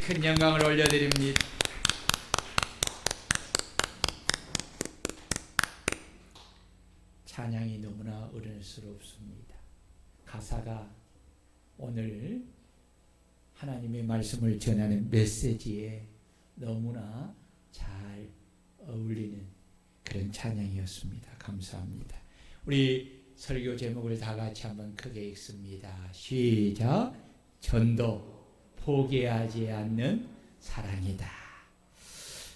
큰 영광을 올려드립니다. 찬양이 너무나 어른스럽습니다. 가사가 오늘 하나님의 말씀을 전하는 메시지에 너무나 잘 어울리는 그런 찬양이었습니다. 감사합니다. 우리 설교 제목을 다 같이 한번 크게 읽습니다. 시작. 전도 포기하지 않는 사랑이다.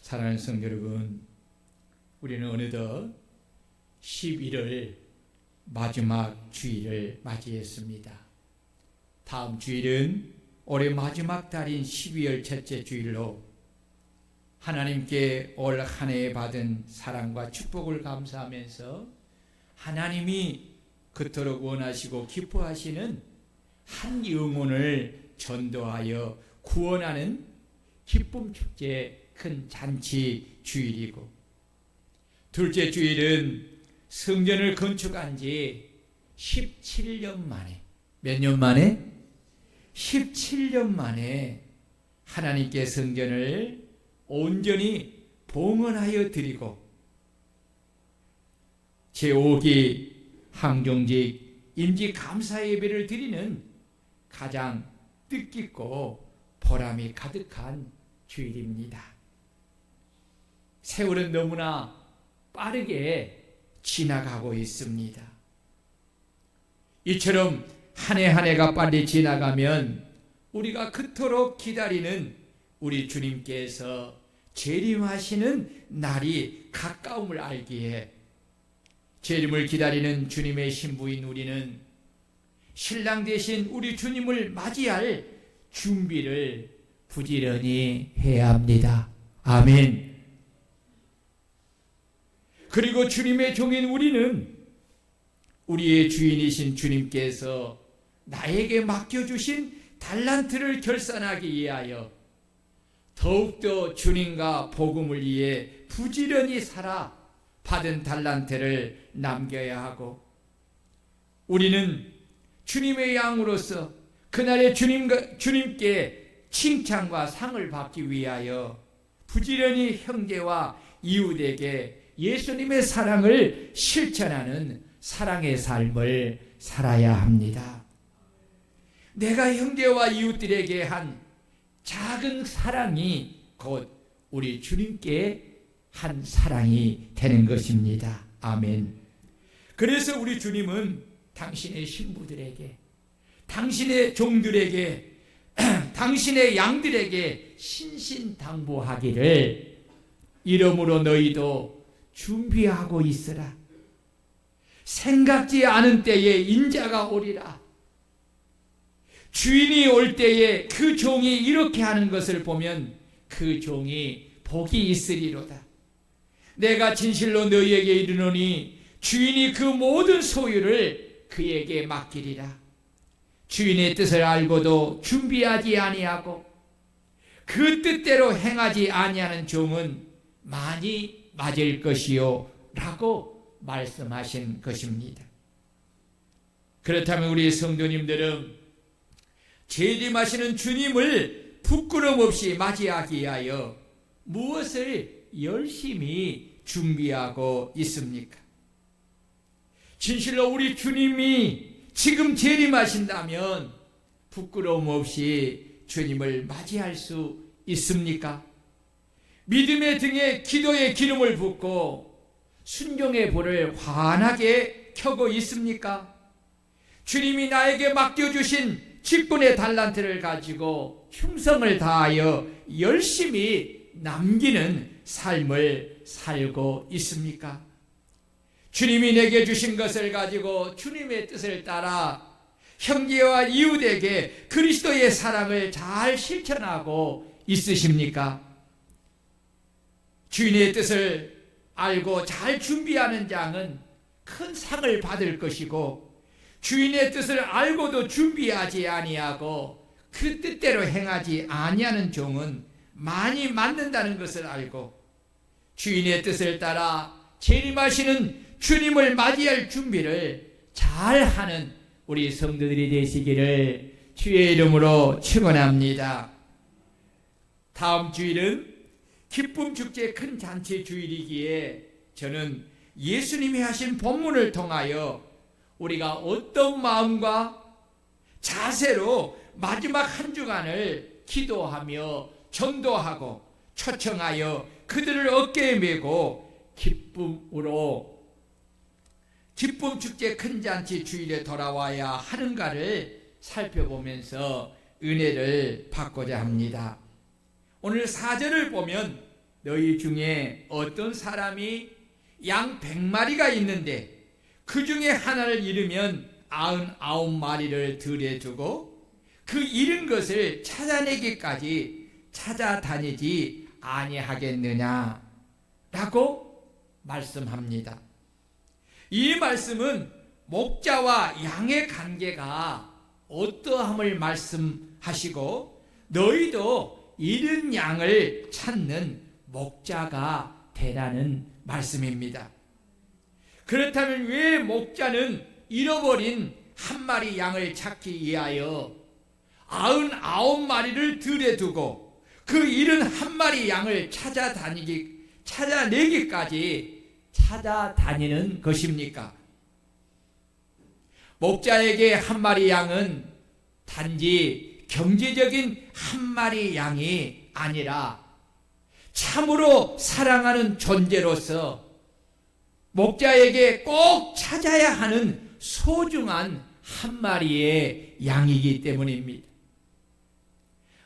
사랑하는 성도 여러분, 우리는 어느덧 11월 마지막 주일을 맞이했습니다. 다음 주일은 올해 마지막 달인 12월 첫째 주일로 하나님께 올 한 해 받은 사랑과 축복을 감사하면서 하나님이 그토록 원하시고 기뻐하시는 한 영혼을 전도하여 구원하는 기쁨 축제 큰 잔치 주일이고, 둘째 주일은 성전을 건축한 지 17년 만에, 몇 년 만에? 17년 만에 하나님께 성전을 온전히 봉헌하여 드리고 제5기 항종직 임지 감사 예배를 드리는 가장 뜻깊고 보람이 가득한 주일입니다. 세월은 너무나 빠르게 지나가고 있습니다. 이처럼 한 해 한 해가 빨리 지나가면 우리가 그토록 기다리는 우리 주님께서 재림하시는 날이 가까움을 알기에 재림을 기다리는 주님의 신부인 우리는 신랑 되신 우리 주님을 맞이할 준비를 부지런히 해야 합니다. 아멘. 그리고 주님의 종인 우리는 우리의 주인이신 주님께서 나에게 맡겨주신 달란트를 결산하기 위하여 더욱더 주님과 복음을 위해 부지런히 살아 받은 달란트를 남겨야 하고, 우리는 주님의 양으로서 그날의 주님께 칭찬과 상을 받기 위하여 부지런히 형제와 이웃에게 예수님의 사랑을 실천하는 사랑의 삶을 살아야 합니다. 내가 형제와 이웃들에게 한 작은 사랑이 곧 우리 주님께 한 사랑이 되는 것입니다. 아멘. 그래서 우리 주님은 당신의 신부들에게, 당신의 종들에게, 당신의 양들에게 신신당부하기를 이러므로 너희도 준비하고 있으라. 생각지 않은 때에 인자가 오리라. 주인이 올 때에 그 종이 이렇게 하는 것을 보면 그 종이 복이 있으리로다. 내가 진실로 너희에게 이르노니 주인이 그 모든 소유를 그에게 맡기리라. 주인의 뜻을 알고도 준비하지 아니하고 그 뜻대로 행하지 아니하는 종은 많이 맞을 것이요 라고 말씀하신 것입니다. 그렇다면 우리 성도님들은 재림하시는 주님을 부끄럼 없이 맞이하기 위하여 무엇을 열심히 준비하고 있습니까? 진실로 우리 주님이 지금 재림하신다면 부끄러움 없이 주님을 맞이할 수 있습니까? 믿음의 등에 기도의 기름을 붓고 순종의 불을 환하게 켜고 있습니까? 주님이 나에게 맡겨주신 직분의 달란트를 가지고 충성을 다하여 열심히 남기는 삶을 살고 있습니까? 주님이 내게 주신 것을 가지고 주님의 뜻을 따라 형제와 이웃에게 그리스도의 사랑을 잘 실천하고 있으십니까? 주인의 뜻을 알고 잘 준비하는 자는 큰 상을 받을 것이고, 주인의 뜻을 알고도 준비하지 아니하고 그 뜻대로 행하지 아니하는 종은 많이 맞는다는 것을 알고 주인의 뜻을 따라 재림하시는 주님을 맞이할 준비를 잘하는 우리 성도들이 되시기를 주의 이름으로 축원합니다. 다음 주일은 기쁨 축제 큰 잔치 주일이기에 저는 예수님이 하신 본문을 통하여 우리가 어떤 마음과 자세로 마지막 한 주간을 기도하며 전도하고 초청하여 그들을 어깨에 메고 기쁨으로 기쁨 축제 큰 잔치 주일에 돌아와야 하는가를 살펴보면서 은혜를 받고자 합니다. 오늘 4절을 보면 너희 중에 어떤 사람이 양 100마리가 있는데 그 중에 하나를 잃으면 99마리를 들에 두고 그 잃은 것을 찾아내기까지 찾아다니지 아니하겠느냐 라고 말씀합니다. 이 말씀은 목자와 양의 관계가 어떠함을 말씀하시고 너희도 잃은 양을 찾는 목자가 되라는 말씀입니다. 그렇다면 왜 목자는 잃어버린 한 마리 양을 찾기 위하여 99마리를 들에 두고 그 잃은 한 마리 양을 찾아내기까지 찾아다니는 것입니까? 목자에게 한 마리 양은 단지 경제적인 한 마리 양이 아니라 참으로 사랑하는 존재로서 목자에게 꼭 찾아야 하는 소중한 한 마리의 양이기 때문입니다.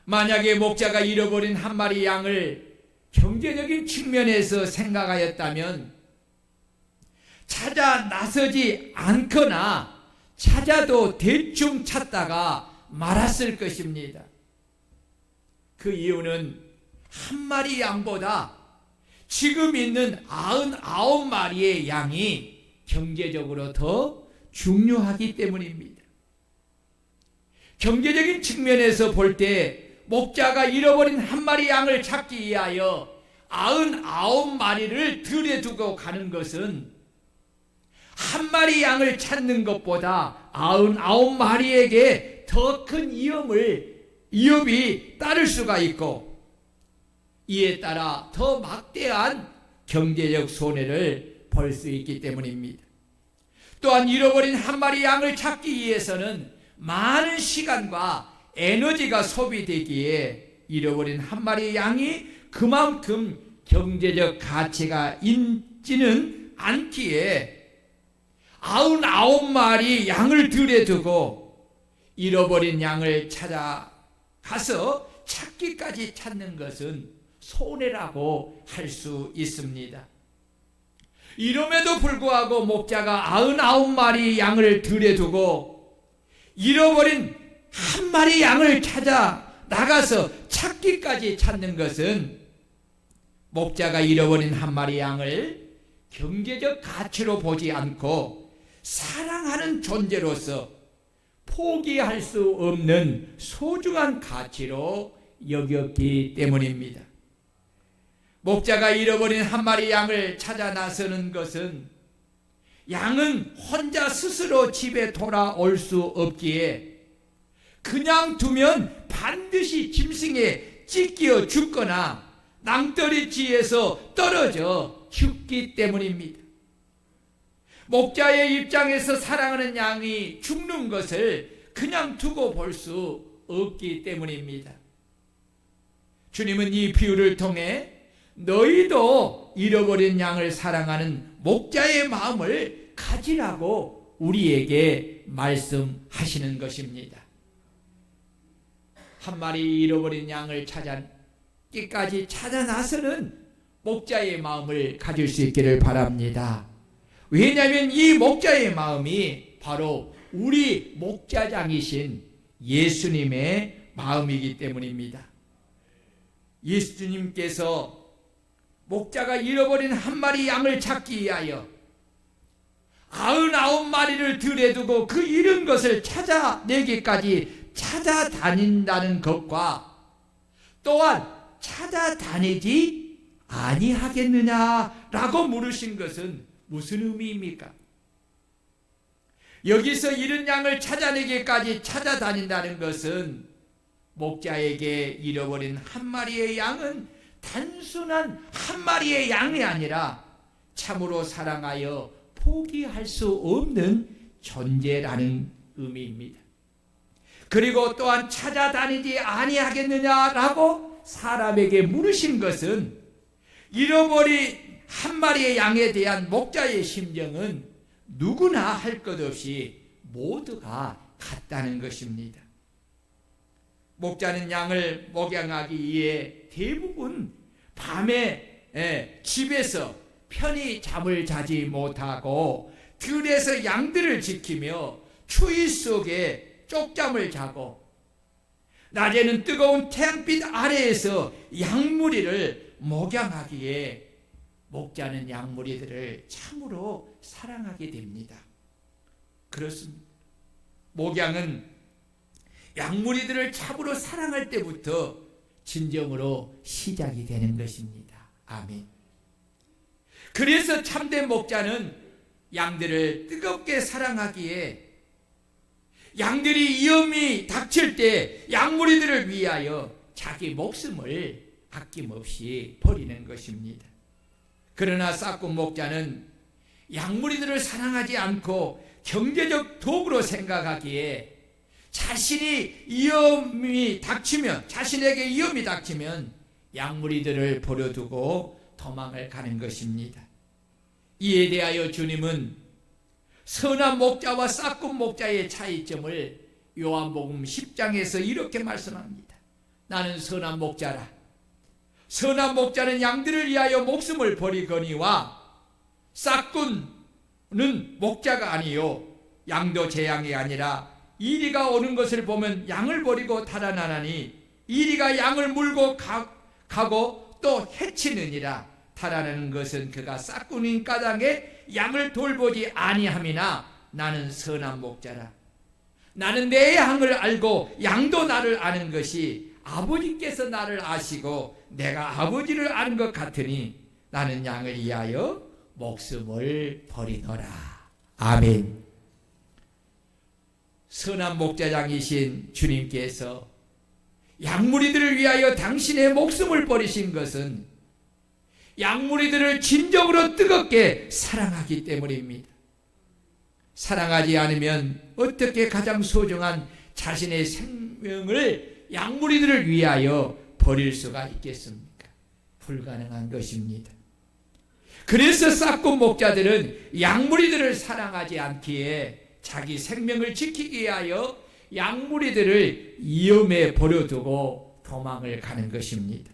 만약에 목자가 잃어버린 한 마리 양을 경제적인 측면에서 생각하였다면 찾아 나서지 않거나 찾아도 대충 찾다가 말았을 것입니다. 그 이유는 한 마리 양보다 지금 있는 99마리의 양이 경제적으로 더 중요하기 때문입니다. 경제적인 측면에서 볼 때 목자가 잃어버린 한 마리 양을 찾기 위하여 99마리를 들에 두고 가는 것은 한 마리 양을 찾는 것보다 99마리에게 더 큰 위협이 따를 수가 있고 이에 따라 더 막대한 경제적 손해를 볼 수 있기 때문입니다. 또한 잃어버린 한 마리 양을 찾기 위해서는 많은 시간과 에너지가 소비되기에 잃어버린 한 마리 양이 그만큼 경제적 가치가 있지는 않기에 99마리 양을 들에 두고 잃어버린 양을 찾아가서 찾기까지 찾는 것은 손해라고 할 수 있습니다. 이럼에도 불구하고 목자가 99마리 양을 들에 두고 잃어버린 한 마리 양을 찾아 나가서 찾기까지 찾는 것은 목자가 잃어버린 한 마리 양을 경제적 가치로 보지 않고 사랑하는 존재로서 포기할 수 없는 소중한 가치로 여겼기 때문입니다. 목자가 잃어버린 한 마리 양을 찾아 나서는 것은 양은 혼자 스스로 집에 돌아올 수 없기에 그냥 두면 반드시 짐승에 찢겨 죽거나 낭떠러지에서 떨어져 죽기 때문입니다. 목자의 입장에서 사랑하는 양이 죽는 것을 그냥 두고 볼 수 없기 때문입니다. 주님은 이 비유를 통해 너희도 잃어버린 양을 사랑하는 목자의 마음을 가지라고 우리에게 말씀하시는 것입니다. 한 마리 잃어버린 양을 찾기까지 찾아 나서는 목자의 마음을 가질 수 있기를 바랍니다. 왜냐하면 이 목자의 마음이 바로 우리 목자장이신 예수님의 마음이기 때문입니다. 예수님께서 목자가 잃어버린 한 마리 양을 찾기 위하여 99마리를 들에 두고 그 잃은 것을 찾아내기까지 찾아다닌다는 것과 또한 찾아다니지 아니하겠느냐라고 물으신 것은 무슨 의미입니까? 여기서 잃은 양을 찾아내기까지 찾아다닌다는 것은 목자에게 잃어버린 한 마리의 양은 단순한 한 마리의 양이 아니라 참으로 사랑하여 포기할 수 없는 존재라는 의미입니다. 그리고 또한 찾아다니지 아니하겠느냐라고 사람에게 물으신 것은 잃어버린 한 마리의 양에 대한 목자의 심정은 누구나 할 것 없이 모두가 같다는 것입니다. 목자는 양을 목양하기 위해 대부분 밤에 집에서 편히 잠을 자지 못하고 들에서 양들을 지키며 추위 속에 쪽잠을 자고 낮에는 뜨거운 태양빛 아래에서 양무리를 목양하기에 목자는 양무리들을 참으로 사랑하게 됩니다. 그렇습니다. 목양은 양무리들을 참으로 사랑할 때부터 진정으로 시작이 되는 것입니다. 아멘. 그래서 참된 목자는 양들을 뜨겁게 사랑하기에 양들이 위험이 닥칠 때 양무리들을 위하여 자기 목숨을 아낌없이 버리는 것입니다. 그러나 싹군 목자는 양무리들을 사랑하지 않고 경제적 도구로 생각하기에 자신에게 위험이 닥치면 양무리들을 버려두고 도망을 가는 것입니다. 이에 대하여 주님은 선한 목자와 싹군 목자의 차이점을 요한복음 10장에서 이렇게 말씀합니다. 나는 선한 목자라. 선한 목자는 양들을 위하여 목숨을 버리거니와 싹군은 목자가 아니요 양도 제 양이 아니라 이리가 오는 것을 보면 양을 버리고 달아나나니 이리가 양을 물고 가고 또 해치느니라. 달아나는 것은 그가 싹군인 까닭에 양을 돌보지 아니함이나 나는 선한 목자라. 나는 내 양을 알고 양도 나를 아는 것이 아버지께서 나를 아시고 내가 아버지를 아는 것 같으니 나는 양을 위하여 목숨을 버리노라. 아멘. 선한 목자장이신 주님께서 양무리들을 위하여 당신의 목숨을 버리신 것은 양무리들을 진정으로 뜨겁게 사랑하기 때문입니다. 사랑하지 않으면 어떻게 가장 소중한 자신의 생명을 양무리들을 위하여 버릴 수가 있겠습니까? 불가능한 것입니다. 그래서 싹군 목자들은 양무리들을 사랑하지 않기에 자기 생명을 지키기 위하여 양무리들을 위험에 버려두고 도망을 가는 것입니다.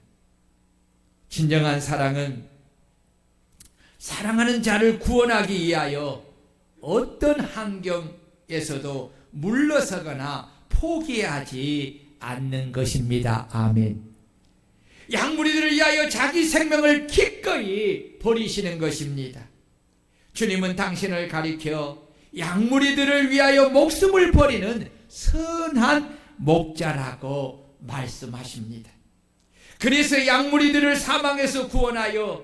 진정한 사랑은 사랑하는 자를 구원하기 위하여 어떤 환경에서도 물러서거나 포기하지 않는 것입니다. 아멘. 양무리들을 위하여 자기 생명을 기꺼이 버리시는 것입니다. 주님은 당신을 가리켜 양무리들을 위하여 목숨을 버리는 선한 목자라고 말씀하십니다. 그래서 양무리들을 사망에서 구원하여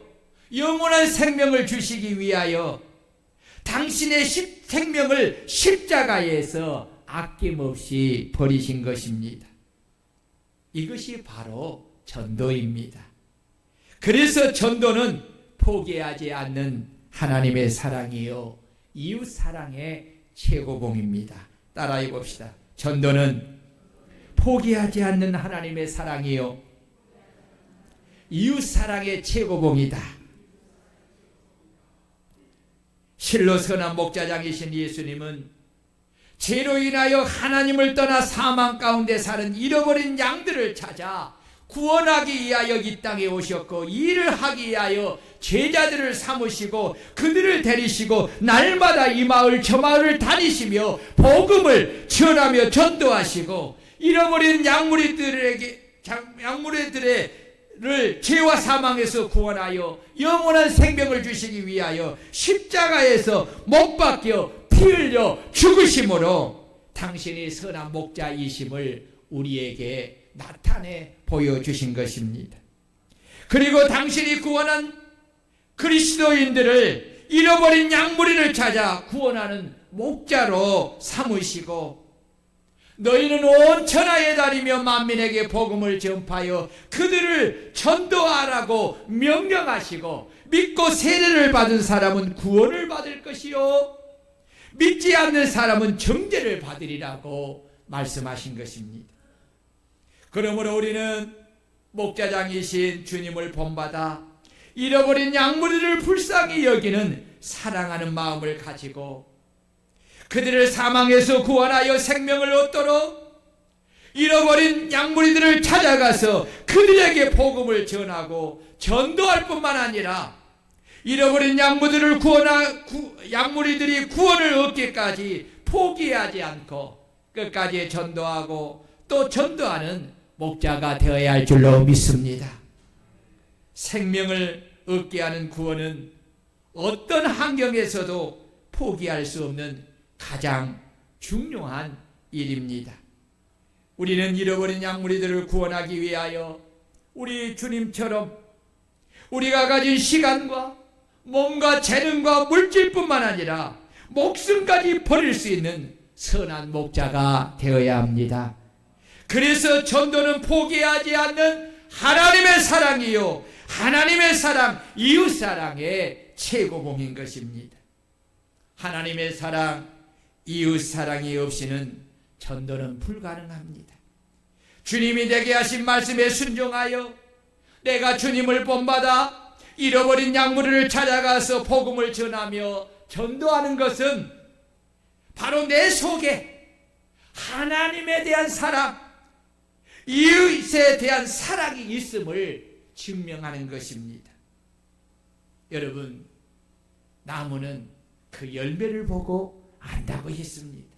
영원한 생명을 주시기 위하여 당신의 생명을 십자가에서 아낌없이 버리신 것입니다. 이것이 바로 전도입니다. 그래서 전도는 포기하지 않는 하나님의 사랑이요 이웃 사랑의 최고봉입니다. 따라해 봅시다. 전도는 포기하지 않는 하나님의 사랑이요 이웃 사랑의 최고봉이다. 실로 선한 목자장이신 예수님은 죄로 인하여 하나님을 떠나 사망 가운데 사는 잃어버린 양들을 찾아 구원하기 위하여 이 땅에 오셨고 일을 하기 위하여 제자들을 삼으시고 그들을 데리시고 날마다 이 마을 저 마을을 다니시며 복음을 전하며 전도하시고 잃어버린 양무리들을 죄와 사망에서 구원하여 영원한 생명을 주시기 위하여 십자가에서 못 박혀 피 흘려 죽으심으로 당신이 선한 목자이심을 우리에게 나타내 보여주신 것입니다. 그리고 당신이 구원한 그리스도인들을 잃어버린 양무리를 찾아 구원하는 목자로 삼으시고 너희는 온 천하에 다니며 만민에게 복음을 전파하여 그들을 전도하라고 명령하시고, 믿고 세례를 받은 사람은 구원을 받을 것이요 믿지 않는 사람은 정죄를 받으리라고 말씀하신 것입니다. 그러므로 우리는 목자장이신 주님을 본받아 잃어버린 양무리를 불쌍히 여기는 사랑하는 마음을 가지고 그들을 사망에서 구원하여 생명을 얻도록 잃어버린 양무리들을 찾아가서 그들에게 복음을 전하고 전도할 뿐만 아니라 잃어버린 양무리들이 구원을 얻기까지 포기하지 않고 끝까지 전도하고 또 전도하는 목자가 되어야 할 줄로 믿습니다. 생명을 얻게 하는 구원은 어떤 환경에서도 포기할 수 없는 가장 중요한 일입니다. 우리는 잃어버린 양무리들을 구원하기 위하여 우리 주님처럼 우리가 가진 시간과 몸과 재능과 물질뿐만 아니라 목숨까지 버릴 수 있는 선한 목자가 되어야 합니다. 그래서 전도는 포기하지 않는 하나님의 사랑이요 하나님의 사랑, 이웃사랑의 최고봉인 것입니다. 하나님의 사랑, 이웃사랑이 없이는 전도는 불가능합니다. 주님이 내게 하신 말씀에 순종하여 내가 주님을 본받아 잃어버린 양무리를 찾아가서 복음을 전하며 전도하는 것은 바로 내 속에 하나님에 대한 사랑, 이웃에 대한 사랑이 있음을 증명하는 것입니다. 여러분, 나무는 그 열매를 보고 안다고 했습니다.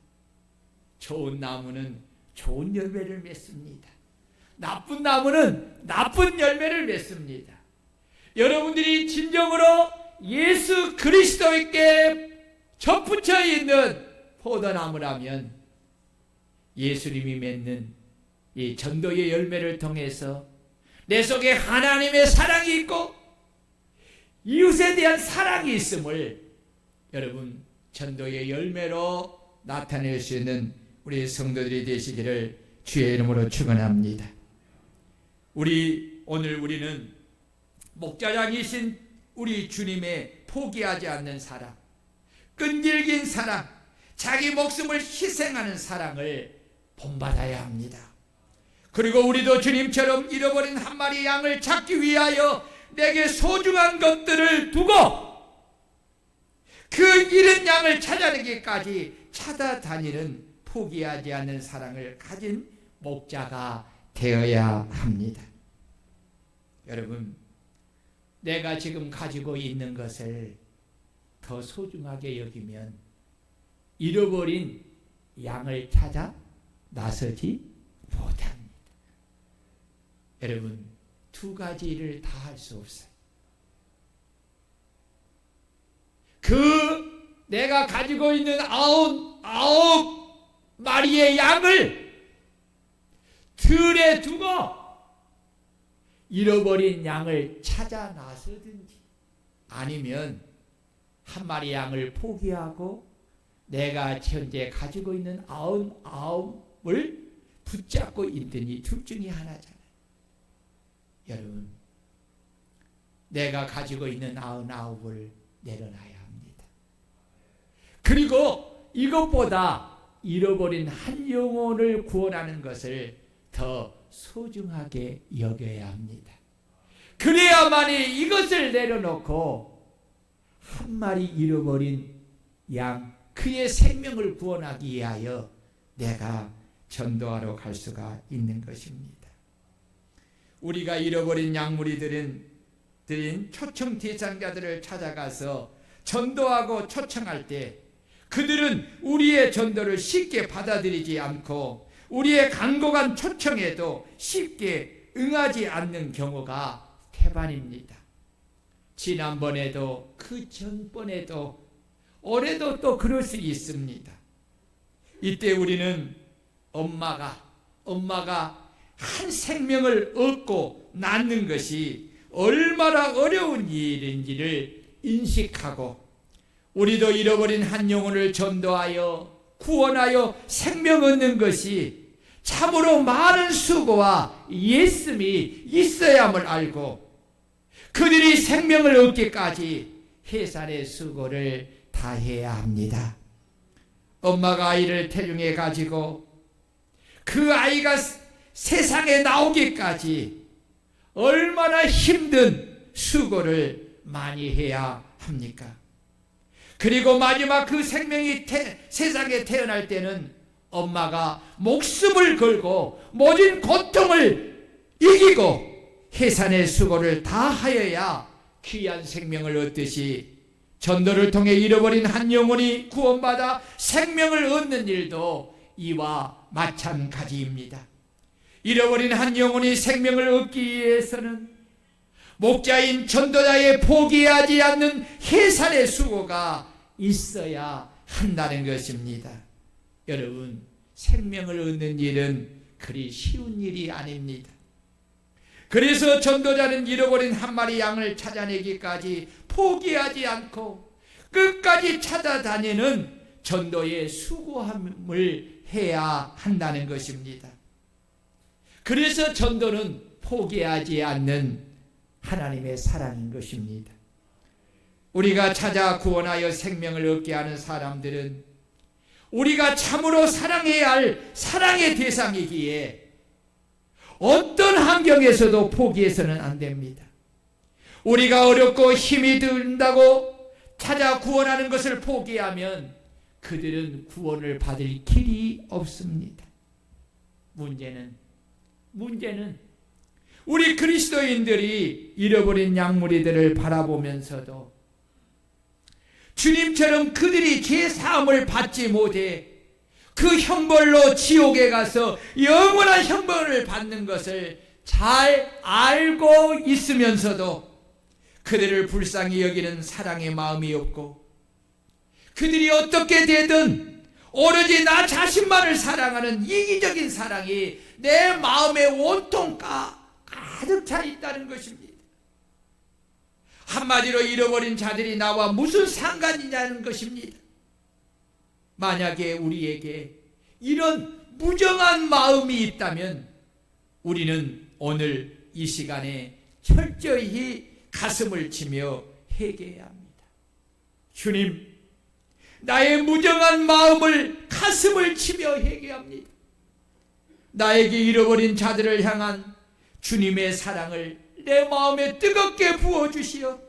좋은 나무는 좋은 열매를 맺습니다. 나쁜 나무는 나쁜 열매를 맺습니다. 여러분들이 진정으로 예수 그리스도께 접붙여 있는 포도나무라면 예수님이 맺는 이 전도의 열매를 통해서 내 속에 하나님의 사랑이 있고 이웃에 대한 사랑이 있음을 여러분 전도의 열매로 나타낼 수 있는 우리 성도들이 되시기를 주의 이름으로 축원합니다. 오늘 우리는 목자장이신 우리 주님의 포기하지 않는 사랑, 끈질긴 사랑, 자기 목숨을 희생하는 사랑을 본받아야 합니다. 그리고 우리도 주님처럼 잃어버린 한 마리 양을 찾기 위하여 내게 소중한 것들을 두고 그 잃은 양을 찾아내기까지 찾아다니는 포기하지 않는 사랑을 가진 목자가 되어야 합니다. 여러분, 내가 지금 가지고 있는 것을 더 소중하게 여기면 잃어버린 양을 찾아 나서지 못합니다. 여러분, 두 가지 일을 다 할 수 없어요. 내가 가지고 있는 아홉 마리의 양을 들에 두고 잃어버린 양을 찾아 나서든지 아니면 한 마리 양을 포기하고 내가 현재 가지고 있는 아홉을 붙잡고 있더니 둘 중에 하나잖아요. 여러분, 내가 가지고 있는 99을 내려놔야 합니다. 그리고 이것보다 잃어버린 한 영혼을 구원하는 것을 더 소중하게 여겨야 합니다. 그래야만이 이것을 내려놓고 한 마리 잃어버린 양, 그의 생명을 구원하기 위하여 내가 전도하러 갈 수가 있는 것입니다. 우리가 잃어버린 양무리들인 초청 대상자들을 찾아가서 전도하고 초청할 때 그들은 우리의 전도를 쉽게 받아들이지 않고 우리의 간곡한 초청에도 쉽게 응하지 않는 경우가 태반입니다. 지난번에도 그 전번에도 올해도 또 그럴 수 있습니다. 이때 우리는 엄마가 한 생명을 얻고 낳는 것이 얼마나 어려운 일인지를 인식하고 우리도 잃어버린 한 영혼을 전도하여 구원하여 생명 얻는 것이 참으로 많은 수고와 예씀이 있어야함을 알고 그들이 생명을 얻기까지 해산의 수고를 다해야 합니다. 엄마가 아이를 태중에 가지고 그 아이가 세상에 나오기까지 얼마나 힘든 수고를 많이 해야 합니까? 그리고 마지막 그 생명이 세상에 태어날 때는 엄마가 목숨을 걸고 모든 고통을 이기고 해산의 수고를 다 하여야 귀한 생명을 얻듯이 전도를 통해 잃어버린 한 영혼이 구원받아 생명을 얻는 일도 이와 마찬가지입니다. 잃어버린 한 영혼이 생명을 얻기 위해서는 목자인 전도자의 포기하지 않는 해산의 수고가 있어야 한다는 것입니다. 여러분, 생명을 얻는 일은 그리 쉬운 일이 아닙니다. 그래서 전도자는 잃어버린 한 마리 양을 찾아내기까지 포기하지 않고 끝까지 찾아다니는 전도의 수고함을 해야 한다는 것입니다. 그래서 전도는 포기하지 않는 하나님의 사랑인 것입니다. 우리가 찾아 구원하여 생명을 얻게 하는 사람들은 우리가 참으로 사랑해야 할 사랑의 대상이기에 어떤 환경에서도 포기해서는 안 됩니다. 우리가 어렵고 힘이 든다고 찾아 구원하는 것을 포기하면 그들은 구원을 받을 길이 없습니다. 문제는 우리 그리스도인들이 잃어버린 양무리들을 바라보면서도 주님처럼 그들이 죄사함을 받지 못해 그 형벌로 지옥에 가서 영원한 형벌을 받는 것을 잘 알고 있으면서도 그들을 불쌍히 여기는 사랑의 마음이 없고 그들이 어떻게 되든 오로지 나 자신만을 사랑하는 이기적인 사랑이 내 마음에 온통 가득 차 있다는 것입니다. 한마디로 잃어버린 자들이 나와 무슨 상관이냐는 것입니다. 만약에 우리에게 이런 무정한 마음이 있다면 우리는 오늘 이 시간에 철저히 가슴을 치며 회개해야 합니다. 주님, 나의 무정한 마음을 가슴을 치며 회개합니다. 나에게 잃어버린 자들을 향한 주님의 사랑을 내 마음에 뜨겁게 부어주시어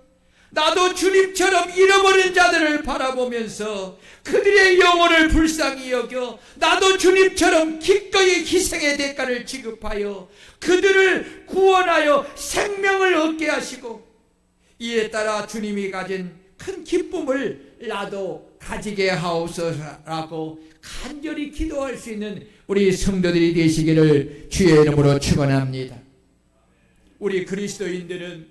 나도 주님처럼 잃어버린 자들을 바라보면서 그들의 영혼을 불쌍히 여겨 나도 주님처럼 기꺼이 희생의 대가를 지급하여 그들을 구원하여 생명을 얻게 하시고 이에 따라 주님이 가진 큰 기쁨을 나도 가지게 하옵소서라고 간절히 기도할 수 있는 우리 성도들이 되시기를 주의 이름으로 축원합니다. 우리 그리스도인들은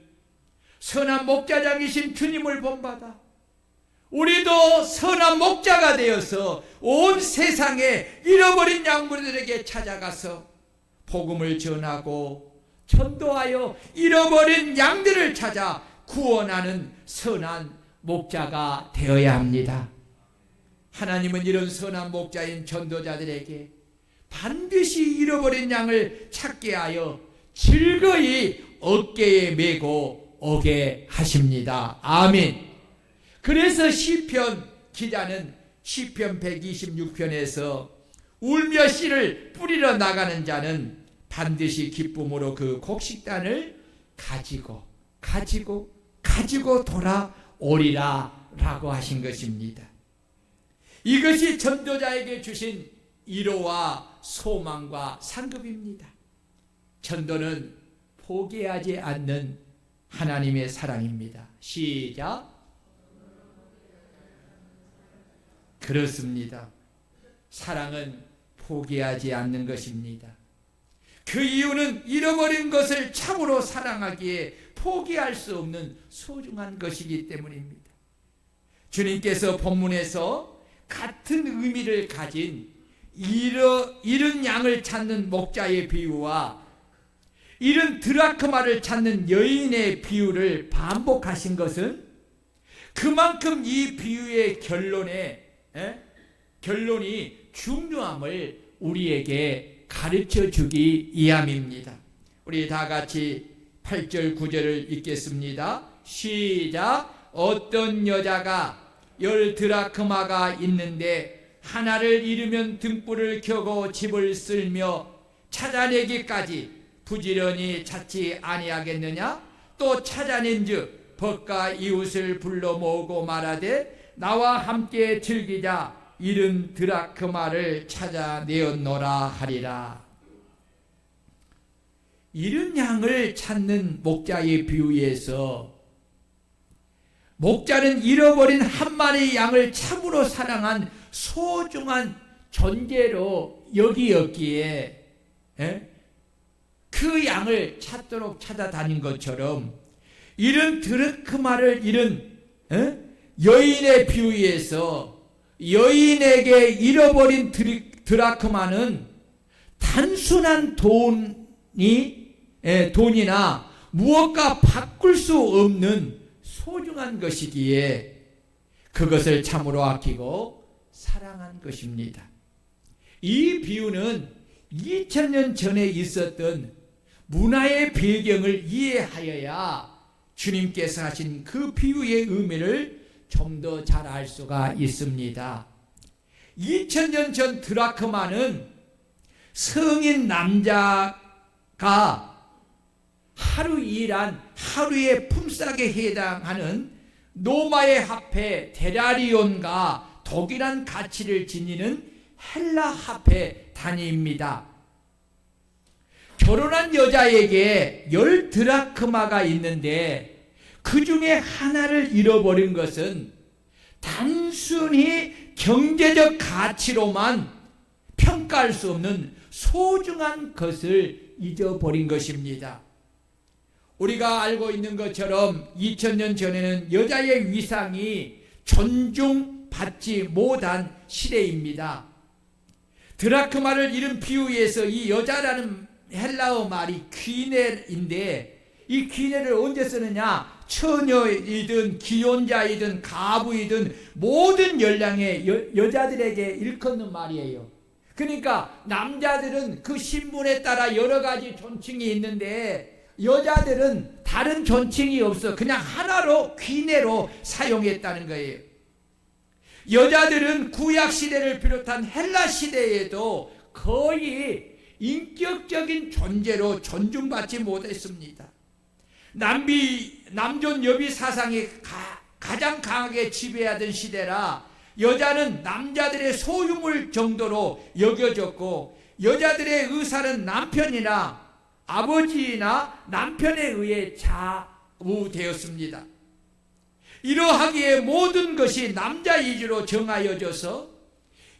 선한 목자장이신 주님을 본받아 우리도 선한 목자가 되어서 온 세상에 잃어버린 양무리들에게 찾아가서 복음을 전하고 전도하여 잃어버린 양들을 찾아 구원하는 선한 목자가 되어야 합니다. 하나님은 이런 선한 목자인 전도자들에게 반드시 잃어버린 양을 찾게 하여 즐거이 어깨에 메고 오게 하십니다. 아멘. 그래서 시편 기자는 시편 126편에서 울며 씨를 뿌리러 나가는 자는 반드시 기쁨으로 그 곡식단을 가지고 돌아오리라 라고 하신 것입니다. 이것이 전도자에게 주신 위로와 소망과 상급입니다. 전도는 포기하지 않는 하나님의 사랑입니다. 시작. 그렇습니다. 사랑은 포기하지 않는 것입니다. 그 이유는 잃어버린 것을 참으로 사랑하기에 포기할 수 없는 소중한 것이기 때문입니다. 주님께서 본문에서 같은 의미를 가진 잃은 양을 찾는 목자의 비유와 잃은 드라크마를 찾는 여인의 비유를 반복하신 것은 그만큼 이 비유의 결론에 결론이 중요함을 우리에게 가르쳐 주기 위함입니다. 우리 다 같이 8절 9절을 읽겠습니다. 시작. 어떤 여자가 10 드라크마가 있는데 하나를 잃으면 등불을 켜고 집을 쓸며 찾아내기까지 부지런히 찾지 아니하겠느냐? 또 찾아낸즉 벗과 이웃을 불러 모으고 말하되 나와 함께 즐기자. 70 드라크마를 찾아내었노라 하리라. 잃은 양을 찾는 목자의 비유에서 목자는 잃어버린 한 마리의 양을 참으로 사랑한 소중한 존재로 여기었기에 그 양을 찾도록 찾아다닌 것처럼 잃은 드라크마를 잃은 여인의 비유에서 여인에게 잃어버린 드라크마는 단순한 돈이나 무엇과 바꿀 수 없는 소중한 것이기에 그것을 참으로 아끼고 사랑한 것입니다. 이 비유는 2000년 전에 있었던 문화의 배경을 이해하여야 주님께서 하신 그 비유의 의미를 좀 더 잘 알 수가 있습니다. 2000년 전 드라크마는 성인 남자가 하루 일한 하루의 품삯에 해당하는 노마의 화폐 데나리온과 동일한 가치를 지니는 헬라 화폐 단위입니다. 결혼한 여자에게 10 드라크마가 있는데 그 중에 하나를 잃어버린 것은 단순히 경제적 가치로만 평가할 수 없는 소중한 것을 잊어버린 것입니다. 우리가 알고 있는 것처럼 2000년 전에는 여자의 위상이 존중받지 못한 시대입니다. 드라크마를 잃은 비유에서 이 여자라는 헬라어 말이 귀네인데 이 귀네를 언제 쓰느냐? 처녀이든 기혼자이든 가부이든 모든 연령의 여자들에게 일컫는 말이에요. 그러니까 남자들은 그 신분에 따라 여러 가지 존칭이 있는데 여자들은 다른 존칭이 없어. 그냥 하나로 귀네로 사용했다는 거예요. 여자들은 구약시대를 비롯한 헬라시대에도 거의 인격적인 존재로 존중받지 못했습니다. 남존 여비 사상이 가장 강하게 지배하던 시대라 여자는 남자들의 소유물 정도로 여겨졌고 여자들의 의사는 남편이나 아버지나 남편에 의해 좌우되었습니다. 이러하기에 모든 것이 남자 위주로 정하여져서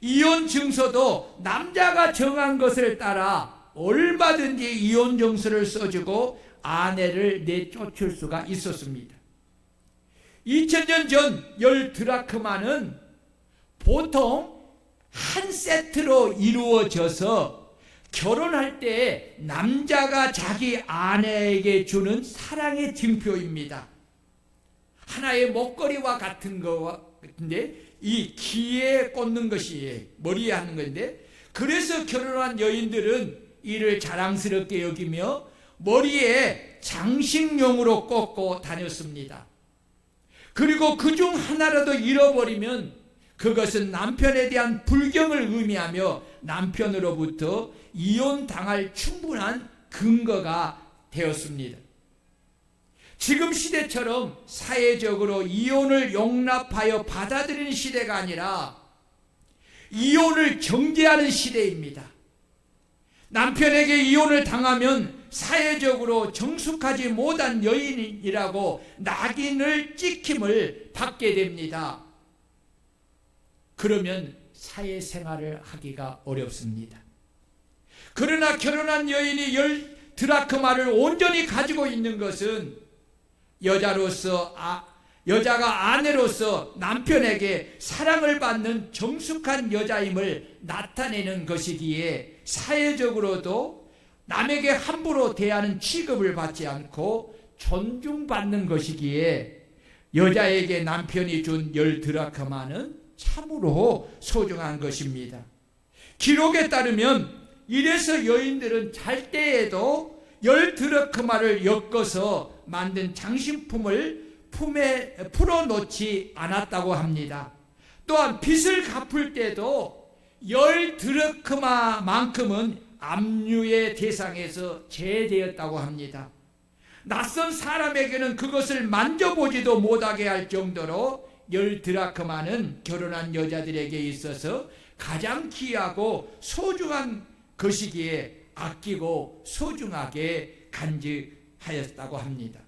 이혼 증서도 남자가 정한 것을 따라 얼마든지 이혼 증서를 써주고 아내를 내쫓을 수가 있었습니다. 2000년 전 10 드라크마는 보통 한 세트로 이루어져서 결혼할 때 남자가 자기 아내에게 주는 사랑의 증표입니다. 하나의 목걸이와 같은 거인데 이 귀에 꽂는 것이 머리에 하는 건데 그래서 결혼한 여인들은 이를 자랑스럽게 여기며 머리에 장식용으로 꽂고 다녔습니다. 그리고 그중 하나라도 잃어버리면 그것은 남편에 대한 불경을 의미하며 남편으로부터 이혼당할 충분한 근거가 되었습니다. 지금 시대처럼 사회적으로 이혼을 용납하여 받아들이는 시대가 아니라 이혼을 정죄하는 시대입니다. 남편에게 이혼을 당하면 사회적으로 정숙하지 못한 여인이라고 낙인을 찍힘을 받게 됩니다. 그러면 사회생활을 하기가 어렵습니다. 그러나 결혼한 여인이 10 드라크마를 온전히 가지고 있는 것은 여자가 아내로서 남편에게 사랑을 받는 정숙한 여자임을 나타내는 것이기에 사회적으로도 남에게 함부로 대하는 취급을 받지 않고 존중받는 것이기에 여자에게 남편이 준 10 드라크마는 참으로 소중한 것입니다. 기록에 따르면 이래서 여인들은 잘 때에도 10드러크마를 엮어서 만든 장신품을 품에 풀어놓지 않았다고 합니다. 또한 빚을 갚을 때도 10드러크마만큼은 압류의 대상에서 제외되었다고 합니다. 낯선 사람에게는 그것을 만져보지도 못하게 할 정도로 10드라크마는 결혼한 여자들에게 있어서 가장 귀하고 소중한 것이기에 아끼고 소중하게 간직하였다고 합니다.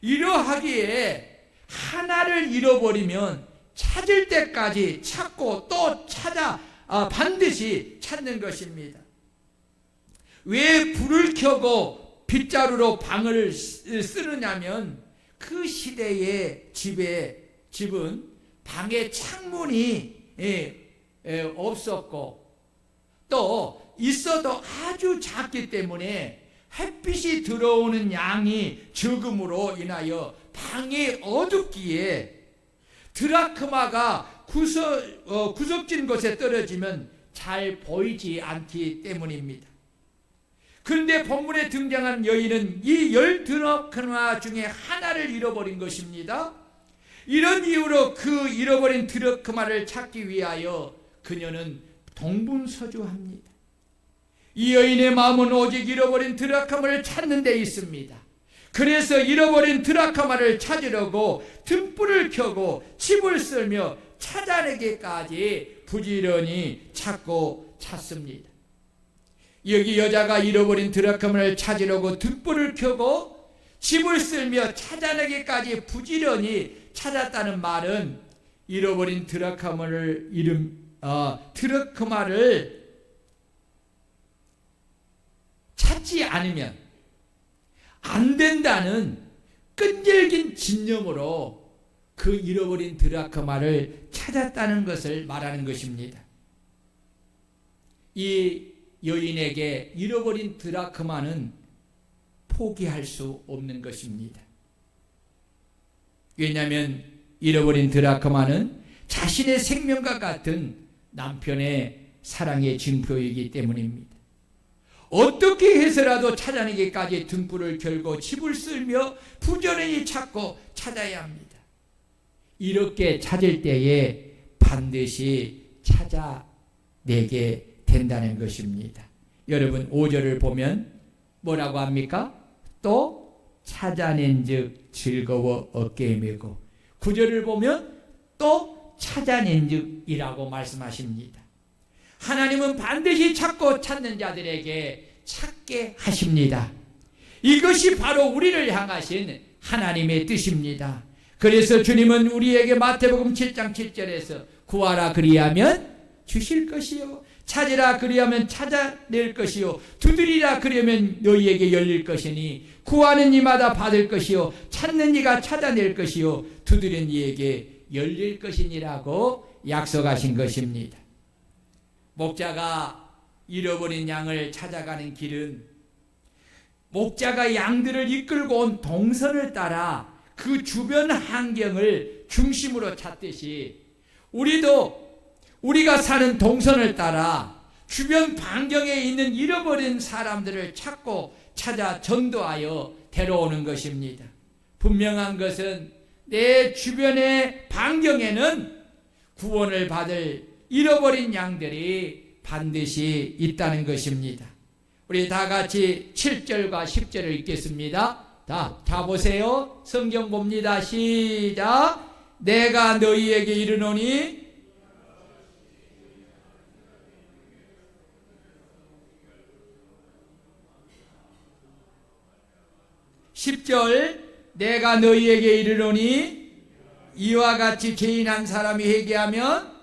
이러하기에 하나를 잃어버리면 찾을 때까지 찾고 또 찾아 반드시 찾는 것입니다. 왜 불을 켜고 빗자루로 방을 쓰느냐면 그 시대의 집은 방에 창문이 없었고 또 있어도 아주 작기 때문에 햇빛이 들어오는 양이 적음으로 인하여 방이 어둡기에 드라크마가 구석진 곳에 떨어지면 잘 보이지 않기 때문입니다. 그런데 본문에 등장한 여인은 이 10드라크마 중에 하나를 잃어버린 것입니다. 이런 이유로 그 잃어버린 드라크마를 찾기 위하여 그녀는 동분서주합니다. 이 여인의 마음은 오직 잃어버린 드라크마를 찾는 데 있습니다. 그래서 잃어버린 드라크마를 찾으려고 등불을 켜고 칩을 쓸며 찾아내기까지 부지런히 찾습니다. 여기 여자가 잃어버린 드라크마를 찾으려고 등불을 켜고 칩을 쓸며 찾아내기까지 부지런히 찾았다는 말은 잃어버린 드라크마를 찾지 않으면 안 된다는 끈질긴 진념으로 그 잃어버린 드라크마를 찾았다는 것을 말하는 것입니다. 이 여인에게 잃어버린 드라크마는 포기할 수 없는 것입니다. 왜냐하면 잃어버린 드라크마는 자신의 생명과 같은 남편의 사랑의 증표이기 때문입니다. 어떻게 해서라도 찾아내기까지 등불을 켜고 칩을 쓸며 부지런히 찾아야 합니다. 이렇게 찾을 때에 반드시 찾아내게 된다는 것입니다. 여러분 5절을 보면 뭐라고 합니까? 또 찾아낸 즉 즐거워 어깨에 메고 9절을 보면 또 찾아낸 즉이라고 말씀하십니다. 하나님은 반드시 찾고 찾는 자들에게 찾게 하십니다. 이것이 바로 우리를 향하신 하나님의 뜻입니다. 그래서 주님은 우리에게 마태복음 7장 7절에서 구하라 그리하면 주실 것이요 찾으라 그리하면 찾아낼 것이요 두드리라 그러면 너희에게 열릴 것이니 구하는 이마다 받을 것이요 찾는 이가 찾아낼 것이요 두드리는 이에게 열릴 것이니라고 약속하신 것입니다. 목자가 잃어버린 양을 찾아가는 길은 목자가 양들을 이끌고 온 동선을 따라 그 주변 환경을 중심으로 찾듯이 우리가 사는 동선을 따라 주변 반경에 있는 잃어버린 사람들을 찾아 전도하여 데려오는 것입니다. 분명한 것은 내 주변의 반경에는 구원을 받을 잃어버린 양들이 반드시 있다는 것입니다. 우리 다 같이 7절과 10절을 읽겠습니다. 자 보세요. 성경 봅니다. 시작. 내가 너희에게 이르노니 10절 내가 너희에게 이르노니 이와 같이 죄인 한 사람이 회개하면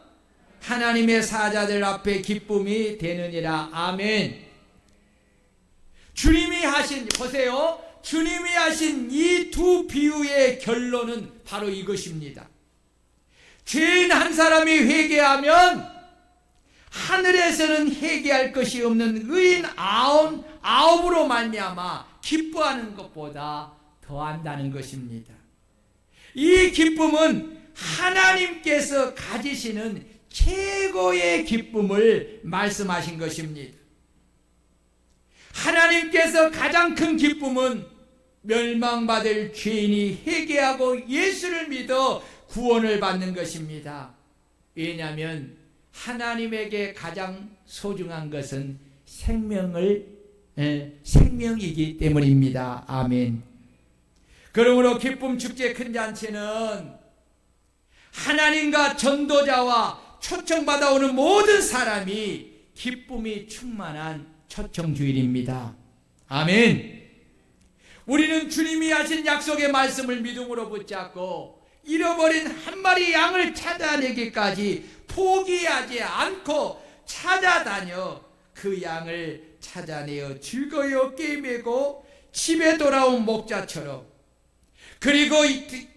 하나님의 사자들 앞에 기쁨이 되느니라. 아멘. 주님이 하신 보세요. 주님이 하신 이 두 비유의 결론은 바로 이것입니다. 죄인 한 사람이 회개하면 하늘에서는 회개할 것이 없는 의인 아홉으로 말미암아 기뻐하는 것보다 더한다는 것입니다. 이 기쁨은 하나님께서 가지시는 최고의 기쁨을 말씀하신 것입니다. 하나님께서 가장 큰 기쁨은 멸망받을 죄인이 회개하고 예수를 믿어 구원을 받는 것입니다. 왜냐하면 하나님에게 가장 소중한 것은 생명이기 때문입니다. 아멘. 그러므로 기쁨 축제 큰 잔치는 하나님과 전도자와 초청받아오는 모든 사람이 기쁨이 충만한 초청주일입니다. 아멘. 우리는 주님이 하신 약속의 말씀을 믿음으로 붙잡고 잃어버린 한 마리 양을 찾아내기까지 포기하지 않고 찾아다녀 그 양을 찾아내어 즐거이 어깨에 메고 집에 돌아온 목자처럼, 그리고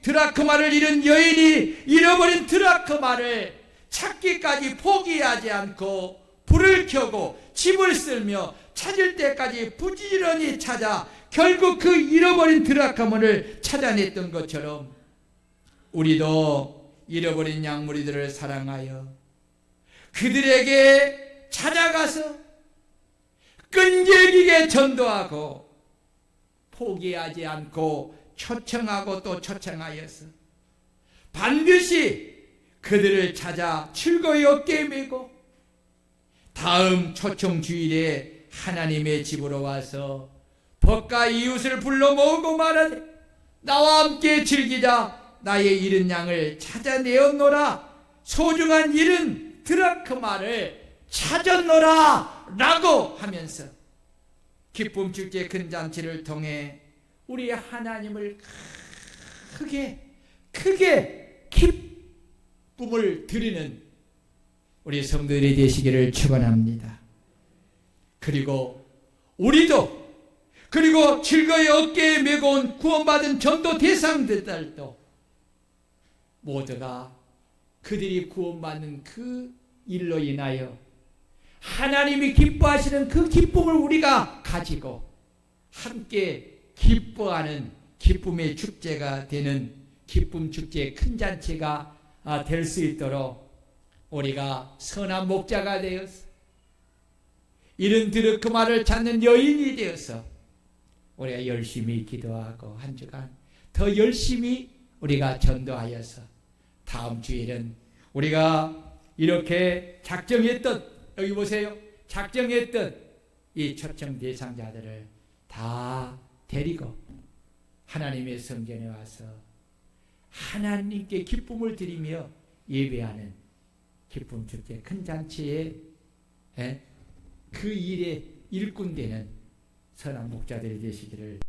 드라크마를 잃은 여인이 잃어버린 드라크마를 찾기까지 포기하지 않고 불을 켜고 집을 쓸며 찾을 때까지 부지런히 찾아 결국 그 잃어버린 드라크마를 찾아냈던 것처럼 우리도 잃어버린 양무리들을 사랑하여 그들에게 찾아가서 끈질기게 전도하고 포기하지 않고 초청하고 또 초청하여서 반드시 그들을 찾아 즐거이 어깨에 메고 다음 초청 주일에 하나님의 집으로 와서 벗과 이웃을 불러 모으고 말하되 나와 함께 즐기자. 나의 잃은 양을 찾아내었노라. 소중한 잃은 드라크마를 찾았노라 라고 하면서 기쁨 축제 큰 잔치를 통해 우리 하나님을 크게 기쁨을 드리는 우리 성도들이 되시기를 축원합니다. 그리고 우리도, 그리고 즐거이 어깨에 메고 온 구원받은 전도 대상들도 모두가 그들이 구원받는 그 일로 인하여 하나님이 기뻐하시는 그 기쁨을 우리가 가지고 함께 기뻐하는 기쁨의 축제가 되는 기쁨 축제의 큰 잔치가 될 수 있도록 우리가 선한 목자가 되어서 잃은 드라크마를 찾는 여인이 되어서 우리가 열심히 기도하고 한 주간 더 열심히 우리가 전도하여서 다음 주일은 우리가 이렇게 작정했던, 여기 보세요, 작정했던 이 초청 대상자들을 다 데리고 하나님의 성전에 와서 하나님께 기쁨을 드리며 예배하는 기쁨 축제 큰 잔치에 그 일에 일꾼 되는 선한 목자들이 되시기를